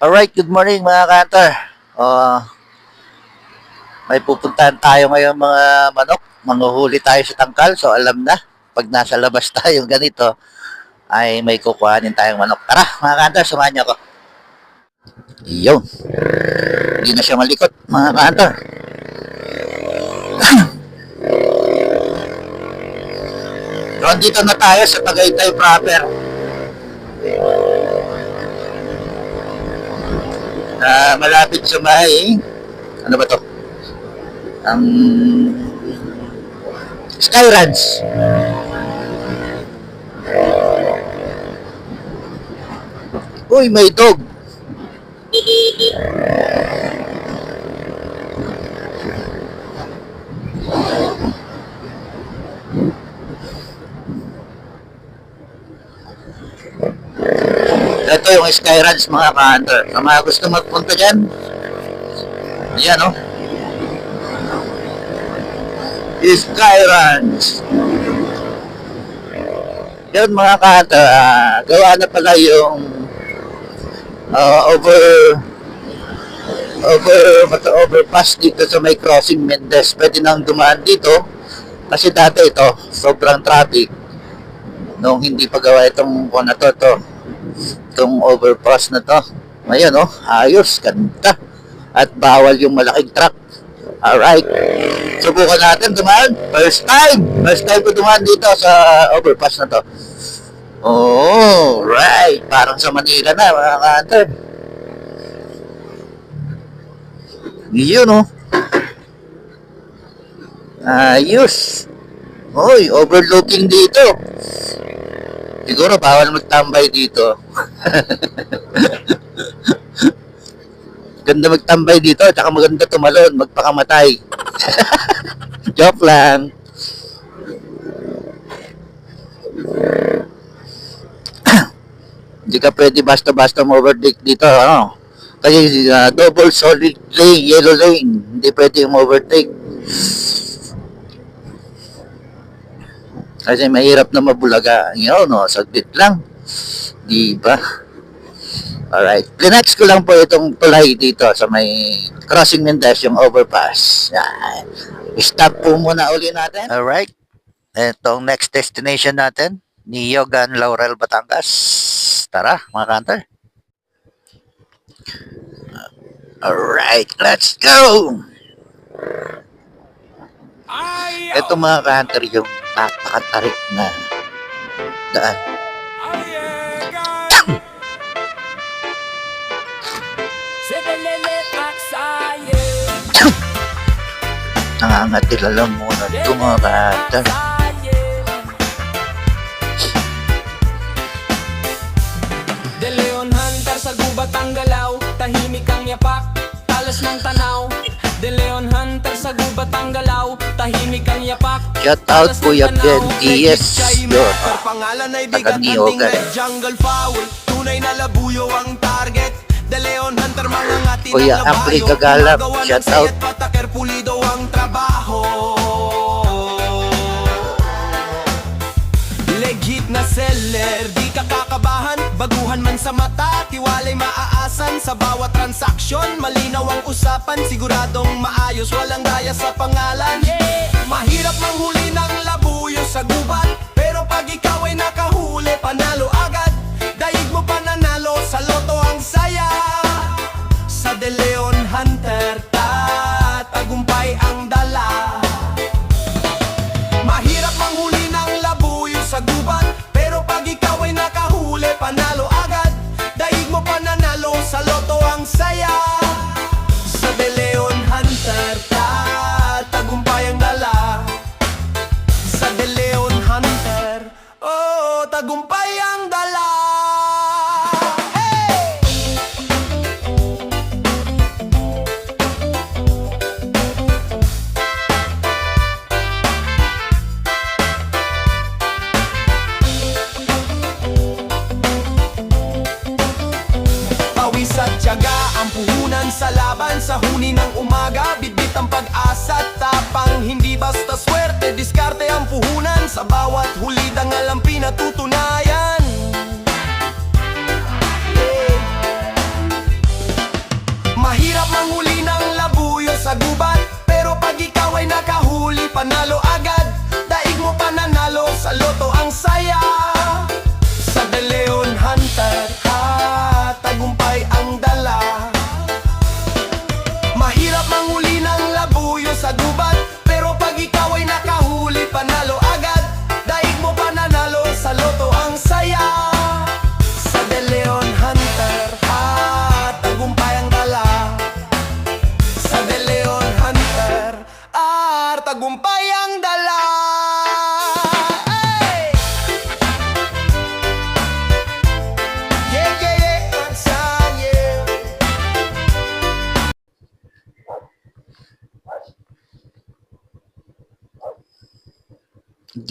Alright, good morning mga kantor. May pupuntahan tayo ngayon mga manok. Manghuhuli tayo sa tangkal. So alam na, pag nasa labas tayong ganito, ay may kukuhanin tayong manok. Tara mga kantor, samahan niyo ako. Yun. Hindi na siya malikot mga kantor. So andito na tayo sa Tagaytay proper. Malapit sa may ano ba to? Sky Ranch. Uy, may dog. Ito yung Sky Ranch mga ka-hunter. Sa mga gusto magpunta dyan, yan o. Sky Ranch. Yan mga ka-hunter. Gawa na pala yung overpass dito sa may crossing Mendez. Pwede nang dumaan dito. Kasi dati ito, sobrang traffic. Nung hindi pa gawa itong itong overpass na to. Ayan ayos, ganda. At bawal yung malaking truck. Alright. Subukan natin dumaan. First time ko dumaan dito sa overpass na to. Oh, right. Parang sa Manila na mga ka-hunter. Yun ayos. Hoy, overlooking dito. Siguro bawal magtambay dito. Ganda magtambay dito, at saka maganda tumalon, magpakamatay. Joke lang. Hindi ka pwede basta-basta overtake dito, Kasi double solid lane, yellow lane. Hindi pwede yung overtake. Kasi mahirap na mabulaga. Saglit lang. Diba? Alright. Clinex ko lang po itong tulay dito sa may crossing Mendez, yung overpass. Yan. Stop po muna uli natin. Alright. Itong next destination natin, Niogan, Laurel, Batangas. Tara, mga kantor. Alright, let's go! Ito mga kantor, yung napakatarik na daan. Nangangatilala muna ito mga kantor. De Leon Hunter sa gubat ang galaw, tahimik ang yapak, talas ng tanaw. De Leon Hunter sa gubat ang galaw, tahimik ang yapak. Shout out Kuya Ben Diaz. Yun. Pangalan ay Taga bigat Niogan. red jungle foul. Tunay na labuyo ang target. De Leon Hunter mga ngati ng Kuya labayo. Ampli Kagalang. Gumagawa ng Shout sayat, out. pataker pulido ang trabaho. Legit na seller, di ka kakabahan. Baguhan man sa mata, tiwalay maaasan. Sa bawat transaksyon, malinaw ang usapan. Siguradong maayos, walang daya sa pangalan. Mahirap manghuli ng labuyo sa gubat, pero pag ikaw ay nakahuli, panalo agad. Daig mo pananalo, sa loto ang saya. Sa De Leon Hunter, tagumpay ang dala. Mahirap manghuli ng labuyo sa gubat, pero pag ikaw ay nakahuli, panalo agad. Daig mo pananalo, sa loto ang saya. Sa De Leon Hunter, tagumpay ang dala. Sa De Leon Hunter, tagumpay ang dala. Pawis at tiyaga ang puhunan sa laban. Sa huni ng umaga, bitbit ang pag-asa at tapang. Hindi basta swerte, diskarte ang puhunan. Sa bawat hulid ang alam pinatutunayan.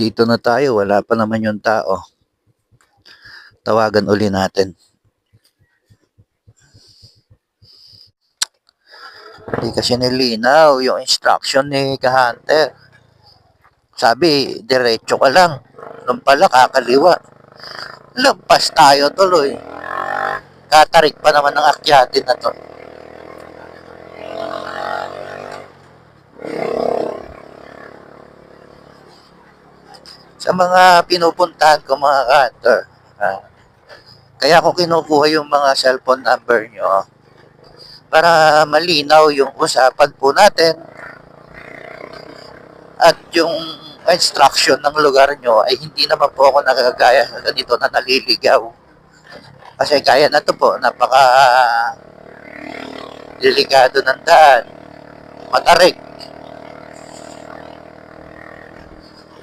Dito na tayo, wala pa naman yung tao. Tawagan uli natin. Hindi kasi nilinaw yung instruction ni Ka-Hunter. Sabi, diretso ka lang. Nung pala, kakaliwa. Lampas tayo tuloy. Katarik pa naman ng akyatin na to. Sa mga pinupuntahan ko mga Ka-Hunter, kaya ako kinukuha yung mga cellphone number nyo para malinaw yung usapan po natin at yung instruction ng lugar nyo ay hindi naman po ako nagagaya sa ganito na naliligaw. Kasi kaya na to po, napaka delikado ng daan, matarik.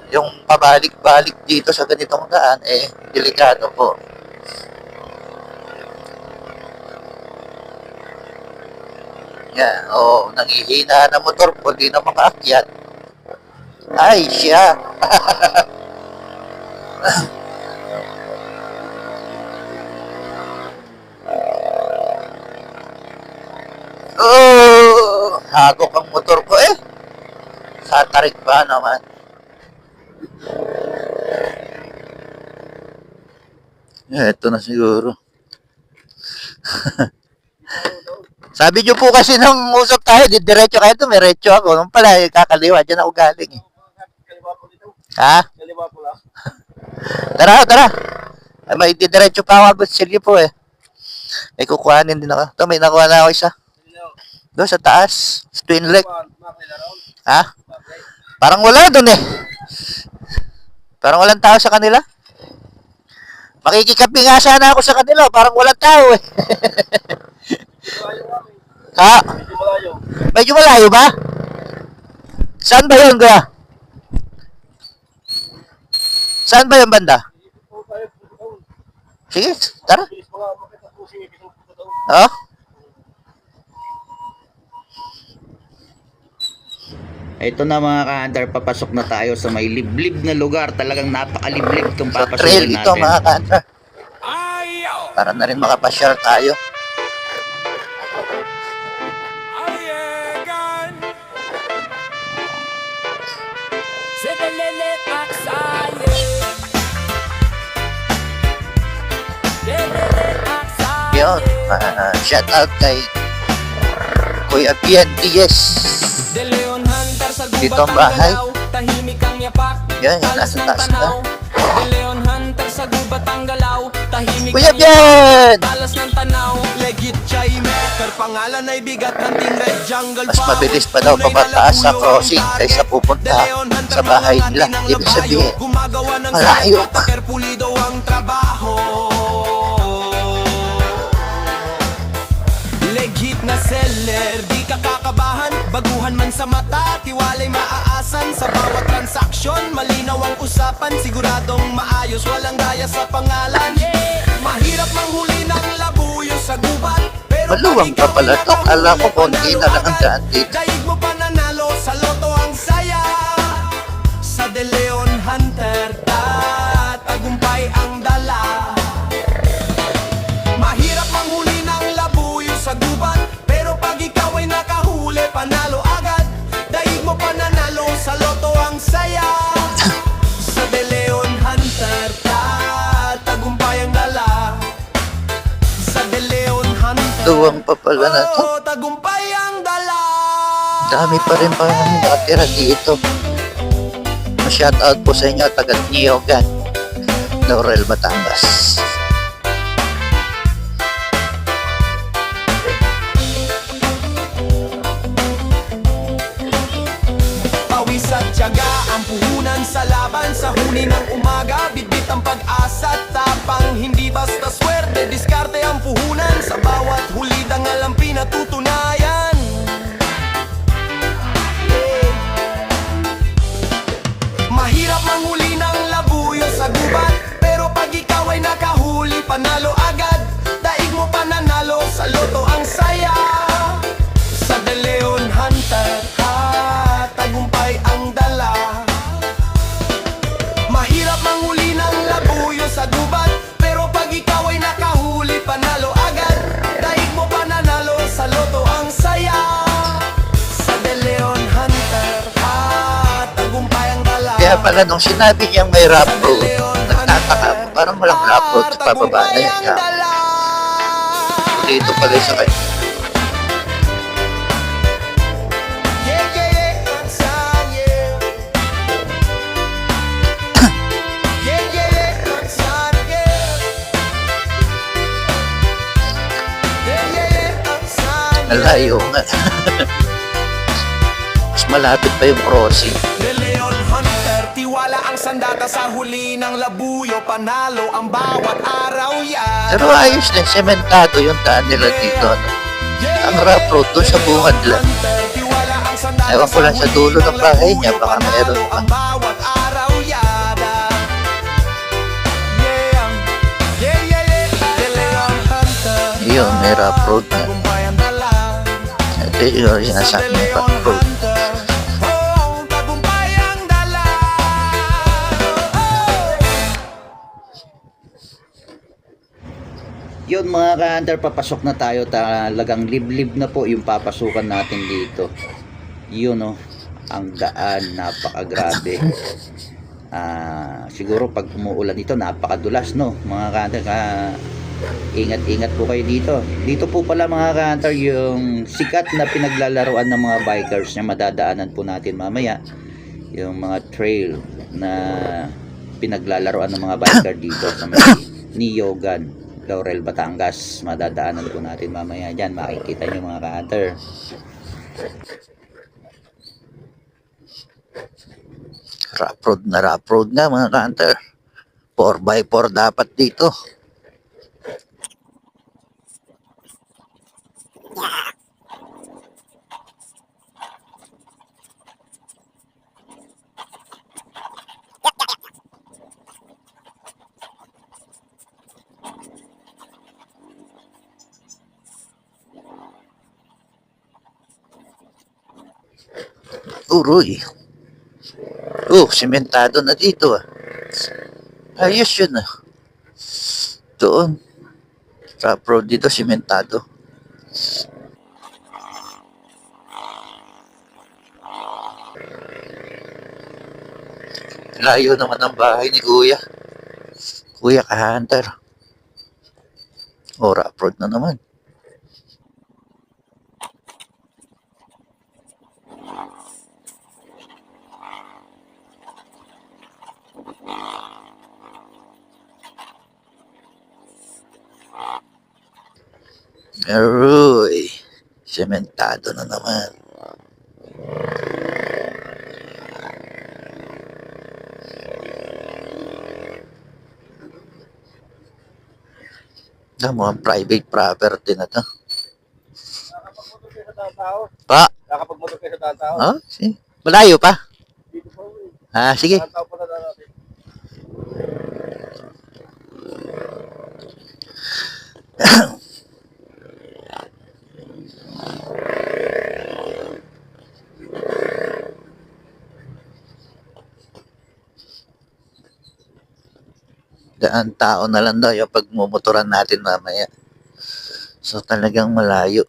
Yung pabalik-balik dito sa ganitong daan, delikado po. Yan, nangihina na motor po, di na makaakyat. Ay, siya. Hagok ang motor ko Satarik pa naman. Ito na siguro. Sabi nyo po kasi nung usap tayo, diretso kayo, dumiretso ako. Nung pala, kakaliwa, dyan ako galing Ha? Tara. Ay, may diretso pa ako, Agustilio po May kukuhanin din ako. Ito, may nakuha na ako isa. Doon sa taas, sa Twin Lake. Ha? Parang wala doon Parang walang tao sa kanila. Makikikapi nga sana ako sa kanila, parang walang tao Ha? Medyo malayo ba? Saan ba yun, kuya? Saan ba yung banda? Sige, tara. Ito na mga Ka-Hunter, papasok na tayo sa may liblib na lugar. Talagang napakaliblib itong papasukin natin. Trail ito mga Ka-Hunter. Para na rin makapasyal tayo. Yun, shout out kay Kuya PNTS. Dito ang bahay. Yan, nasa taas na. Kuya Pian! Mas mabilis pa daw pabataas sa crossing kaysa pupunta sa bahay nila. Ibig sabihin, malayo pa. Legit na seller, di ka kakabahan. Baguhan man sa mata, tiwalay maaasan. Sa bawat transaksyon, malinaw ang usapan. Siguradong maayos, walang daya sa pangalan. Mahirap manghuli ng labuyo sa gubat, pero maluwang pa pala to. Alam ko konti na lang ang daan dito. daig mo pananalo, sa loto ang saya. Sa De Leon Hunter, tagumpay ang dala. Mahirap manghuli ng labuyo sa gubat, pero pag ikaw ay nakahuli, panalo agad. Daig mo pananalo, sa loto ang saya. Sa De Leon Hunter, tagumpay ang dala. Sa De Leon Hunter, Luwang pa pala na to. tagumpay ang dala. Dami pa rin pa nakatira dito. Shoutout po sa inyo, taga Niogan, Laurel, Batangas. Pawis at tiyaga ang puhunan sa laban. Sa huni ng umaga, bitbit ang pag-asa at tapang. Hindi basta swerte, diskarte ang puhunan. Sa bawat huli dangal ang pinatutunayan. Mahirap manghuli ng labuyo sa gubat, pero pag ikaw ay Kaya pala nung sinabi niyang may rough road, nagtataka ako, parang walang rough road sa pababa na yan. Kaya, dito pala sa kanya. Malayo nga. Mas malapit pa yung crossing. De Leon Hunter, tiwala ang sandata sa huli ng labuyo. Panalo ang bawat araw yan. Pero ayos din, sementado yung daan nila dito. No? Ang rough road doon sa bungad lang. Ewan ko lang sa dulo ng bahay niya, baka meron pa. Ang bawat araw yada. De Leon Hunter, Yun, may rough road na. tagumpay ang dala. Ito yung sinasabi ng rough road. Yun mga ka-hunter, papasok na tayo. Talagang liblib na po yung papasukan natin dito. Yun ang daan, napakagrabe. Siguro pag umuulan dito, napakadulas no mga ka-hunter. Ingat-ingat po kayo dito. Dito po pala mga ka-hunter yung sikat na pinaglalaroan ng mga bikers na madadaanan po natin mamaya. Yung mga trail na pinaglalaroan ng mga biker dito sa may Niogan, Laurel, Batangas. Madadaanan po natin mamaya dyan. Makikita nyo mga ka-hunter. Rough road nga mga ka-hunter. 4x4 dapat dito. Uroy. Sementado na dito ah. Ayos yun ah. Doon. Rough road dito, sementado. Layo naman ang bahay ni Kuya. Kuya ka-hunter. Rough road na naman. Aroy, sementado na naman. Ang private property na to. Pa? Nakapagmotor kayo sa tao? Sige. Malayo pa? Dito po. Sige. Tao pa na natin. Daan tao na lang daw yung pagmumotoran natin mamaya. So talagang malayo.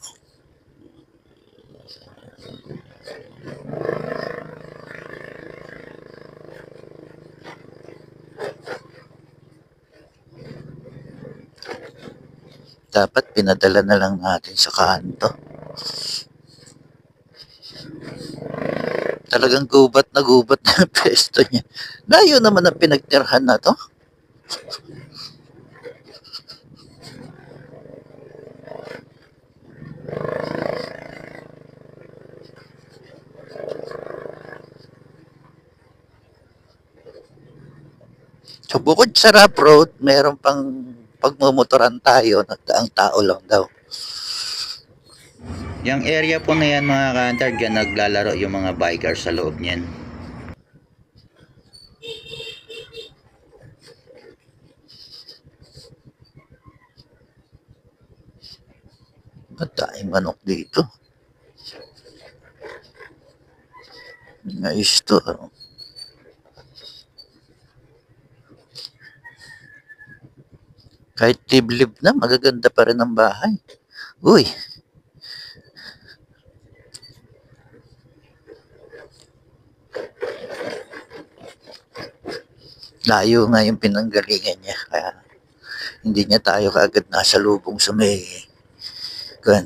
Dapat pinadala na lang natin sa kanto. Talagang gubat na yung pesto niya. Layo naman ang pinagtirhan na to. So bukod sa rough road, meron pang pagmumotoran tayo na ang tao lang daw. Yung area po na yan mga ka-hunter, dyan naglalaro yung mga bikers sa loob niyan. Matayang manok dito. Nice to. Kahit liblib na, magaganda pa rin ang bahay. Uy. Layo nga yung pinanggalingan niya. Kaya hindi niya tayo kaagad nasa lubong sa may kan.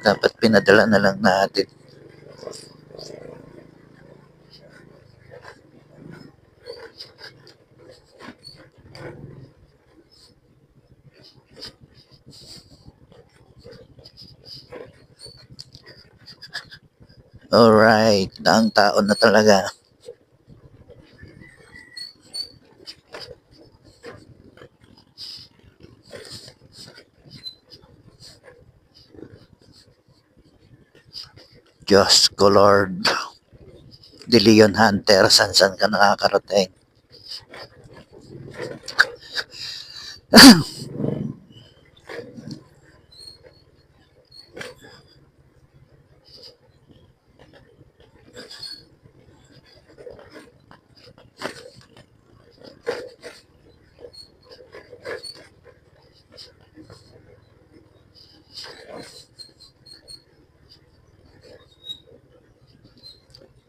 Dapat pinadala na lang natin. Alright, daang taon na talaga. Diyos ko Lord. De Leon Hunter, san ka nakakarating?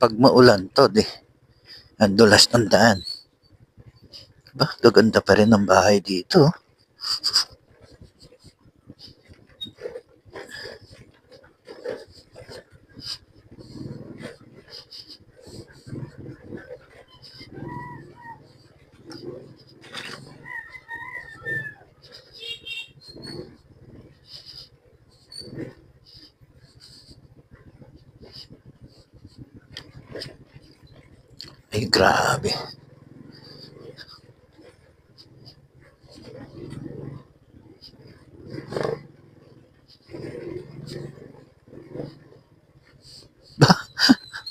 Pag maulan to, ang dulas ng daan. Ba, gaganda pa rin ang bahay dito. Ay, grabe.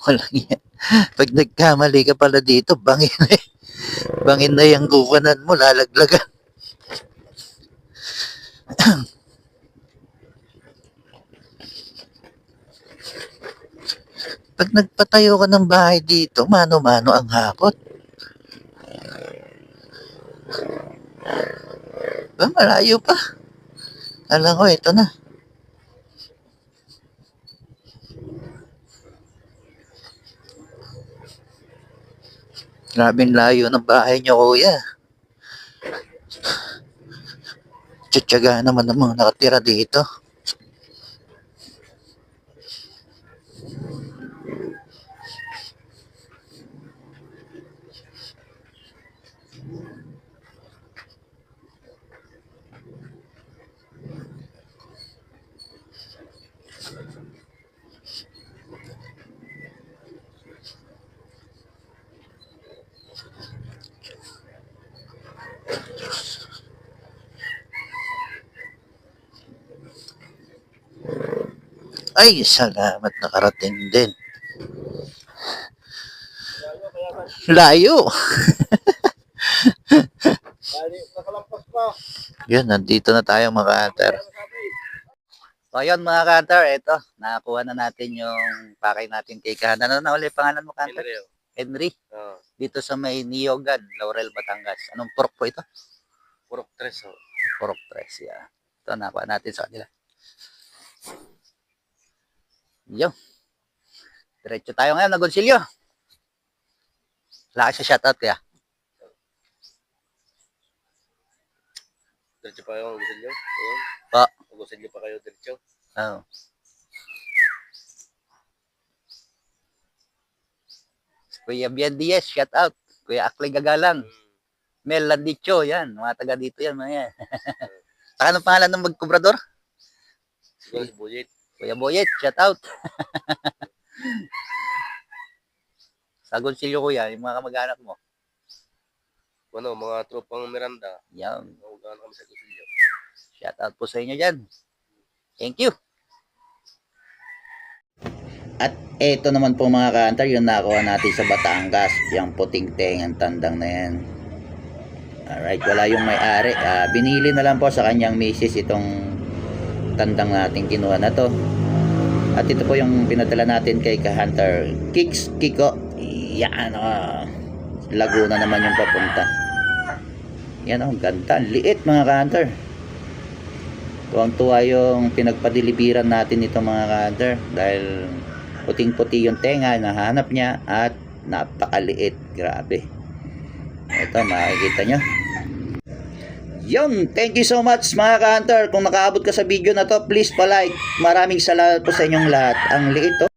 Walang yan. Pag nagkamali ka pala dito, bangin na eh. Bangin na yung kukunan mo, lalaglagan. Pag nagpatayo ka ng bahay dito, mano-mano ang hakot. Ba, malayo pa. Alam ko, ito na. Grabing layo ng bahay niyo, kuya. Tsatsaga naman ng mga nakatira dito. Ay, salamat nakarating din. Layo. Nakalampas pa. Yun, nandito na tayo mga ka-hunter. So yun mga ka-hunter, ito, nakakuha na natin yung pakay natin kay Kahan. Ano na ulit pangalan mo, ka-hunter? Henry. Dito sa may Niogan, Laurel, Batangas. Anong pork po ito? Purok tres. Pork press, yeah. Ito, nakuha natin sa kanila. Yo. Diretso tayo ngayon, Nagonsilyo. Laki sa shoutout kaya. Diretso pa kayo, gusto nyo? Pa. Gusto nyo pa kayo diretso? Oh. Kuya Bian Diaz, shoutout. Kuya Aklay Gagalang. Mel Landicho, yan. Mga taga dito yan, mga yan. Saka anong pangalan ng magkubrador? Siguro si Buyet. Kuya Boyet, shoutout. Sa Gonsilyo, kuya, yung mga kamag-anak mo. Ano, mga tropang Miranda. Yan. Mag-ano kami sa Gusilyo. Shoutout po sa inyo dyan. Thank you. At eto naman po mga ka-hunter, yung nakuha natin sa Batangas, yung puting tengang tandang na yan. Alright, wala yung may-ari. Binili na lang po sa kanyang misis itong tandang natin kinuha na to. At ito po yung pinadala natin kay ka-hunter Kiko. Yan, Laguna naman yung papunta. Yan, ganda. Liit mga ka-hunter. Tuwang-tuwa yung pinagpadilibiran natin ito mga ka-hunter dahil puting-puti yung tenga nahanap niya at napakaliit. Grabe. Ito, makikita nyo. Yun, thank you so much mga ka-hunter. Kung nakaabot ka sa video na to, please pa-like. Maraming salamat po sa inyong lahat. Ang liit to.